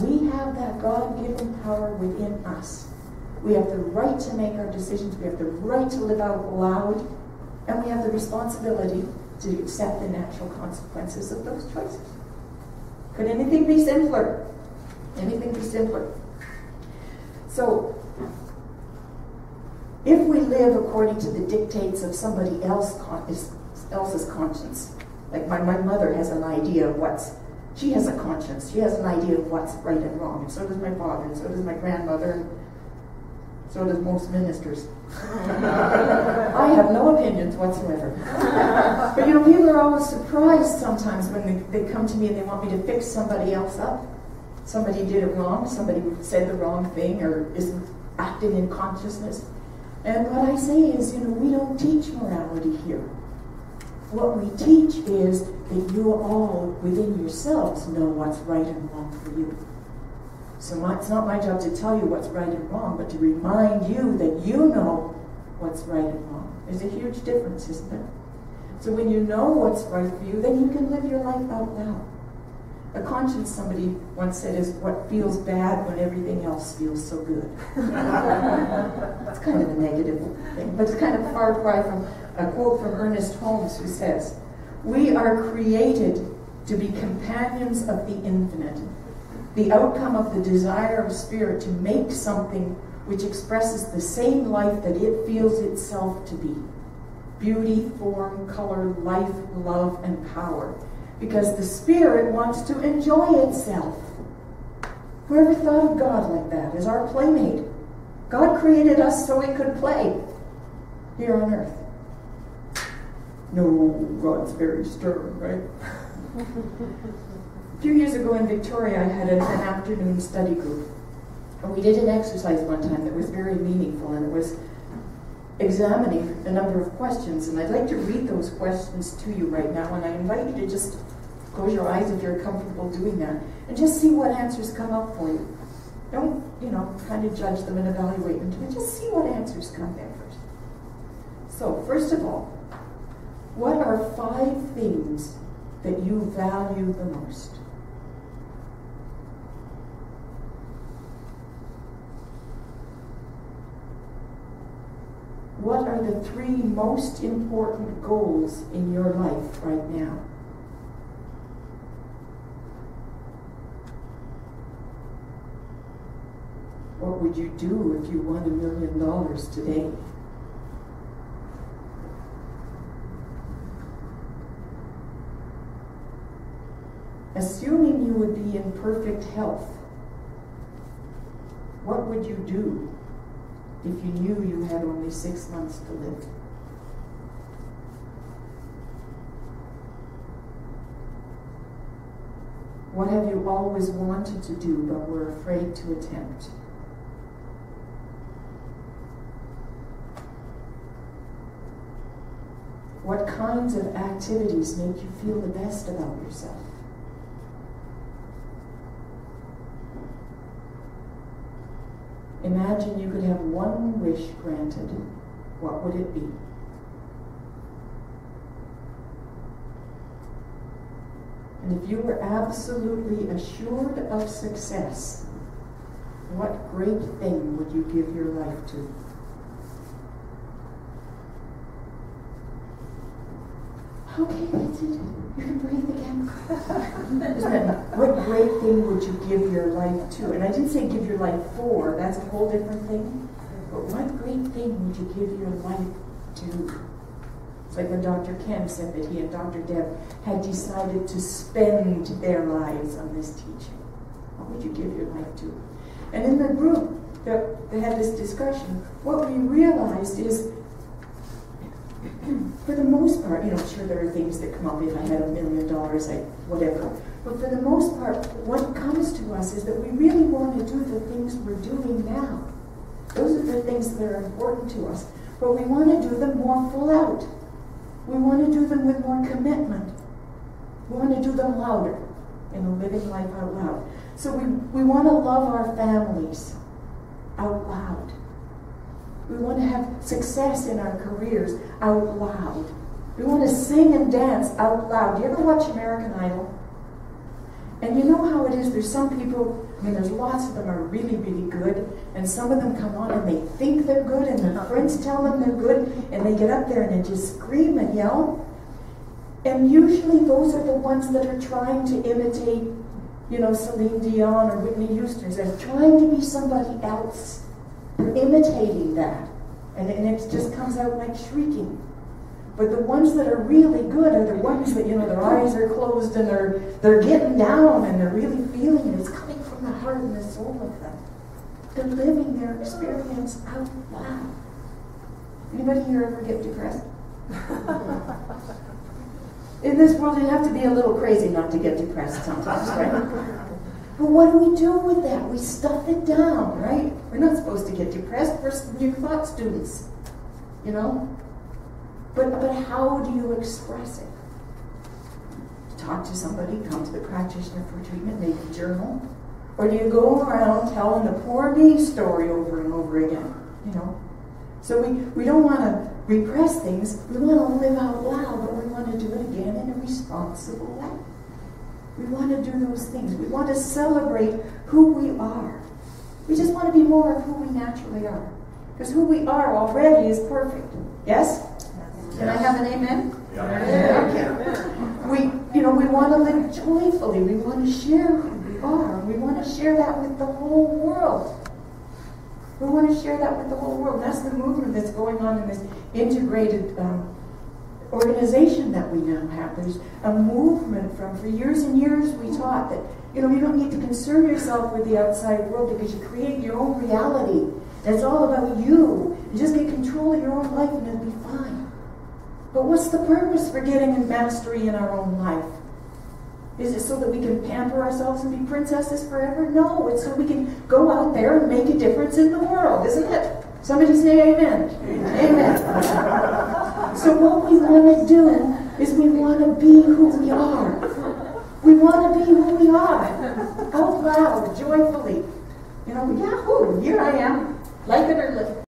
We have that God-given power within us. We have the right to make our decisions. We have the right to live out loud. And we have the responsibility to accept the natural consequences of those choices. Could anything be simpler? Anything be simpler? So, if we live according to the dictates of somebody else's conscience, like my mother has an idea of she has a conscience. She has an idea of what's right and wrong. And so does my father, and so does my grandmother, and so does most ministers. I have no opinions whatsoever. But people are always surprised sometimes when they come to me and they want me to fix somebody else up. Somebody did it wrong, somebody said the wrong thing, or isn't acting in consciousness. And what I say is, we don't teach morality here. What we teach is that you all, within yourselves, know what's right and wrong for you. So it's not my job to tell you what's right and wrong, but to remind you that you know what's right and wrong. There's a huge difference, isn't there? So when you know what's right for you, then you can live your life out loud. A conscience, somebody once said, is what feels bad when everything else feels so good. It's kind of a negative thing, but it's kind of far cry from a quote from Ernest Holmes, who says, "We are created to be companions of the infinite, the outcome of the desire of spirit to make something which expresses the same life that it feels itself to be. Beauty, form, color, life, love, and power. Because the spirit wants to enjoy itself." Whoever thought of God like that as our playmate? God created us so we could play here on earth. No, God's very stern, right? A few years ago in Victoria, I had an afternoon study group. And we did an exercise one time that was very meaningful, and it was examining a number of questions. And I'd like to read those questions to you right now, and I invite you to just close your eyes if you're comfortable doing that, and just see what answers come up for you. Don't, kind of judge them and evaluate them, but just see what answers come there first. So, first of all, what are 5 things that you value the most? What are the 3 most important goals in your life right now? What would you do if you won $1 million today? Assuming you would be in perfect health, what would you do if you knew you had only 6 months to live? What have you always wanted to do but were afraid to attempt? What kinds of activities make you feel the best about yourself? Imagine you could have one wish granted. What would it be? And if you were absolutely assured of success, what great thing would you give your life to? Okay, that's it. You can breathe again. What great thing would you give your life to? And I didn't say give your life for, that's a whole different thing. But what great thing would you give your life to? It's like when Dr. Ken said that he and Dr. Deb had decided to spend their lives on this teaching. What would you give your life to? And in the group that they had this discussion, what we realized is, for the most part, sure there are things that come up. If I had $1 million, whatever. But for the most part, what comes to us is that we really want to do the things we're doing now. Those are the things that are important to us. But we want to do them more full out. We want to do them with more commitment. We want to do them louder, living life out loud. So we want to love our families out loud. We want to have success in our careers out loud. We want to sing and dance out loud. Do you ever watch American Idol? And you know how it is, there's some people, I mean, there's lots of them are really, really good, and some of them come on and they think they're good, and their friends tell them they're good, and they get up there and they just scream and yell. And usually those are the ones that are trying to imitate, you know, Celine Dion or Whitney Houston. They're trying to be somebody else. They're imitating that. And it just comes out like shrieking. But the ones that are really good are the ones that, you know, their eyes are closed and they're getting down and they're really feeling it. It's coming from the heart and the soul of them. They're living their experience out loud. Anybody here ever get depressed? In this world, you have to be a little crazy not to get depressed sometimes, right? But what do we do with that? We stuff it down, right? We're not supposed to get depressed. We're new thought students, you know? But how do you express it? Talk to somebody, come to the practitioner for treatment, maybe journal. Or do you go around telling the poor me story over and over again, you know? So we don't want to repress things. We want to live out loud, but we want to do it again in a responsible way. We want to do those things. We want to celebrate who we are. We just want to be more of who we naturally are. Because who we are already is perfect. Yes? Can I have an amen? Yeah. Okay. We want to live joyfully. We want to share who we are. We want to share that with the whole world. We want to share that with the whole world. That's the movement that's going on in this integrated organization that we now have. There's a movement for years and years we taught that, you know, you don't need to concern yourself with the outside world because you create your own reality. And it's all about you. You just get control of your own life and it'll be fine. But what's the purpose for getting mastery in our own life? Is it so that we can pamper ourselves and be princesses forever? No, it's so we can go out there and make a difference in the world, isn't it? Somebody say amen. Amen. So what we want to do is we want to be who we are. We want to be who we are. Out loud, joyfully. You know, yahoo, here I am. Like it or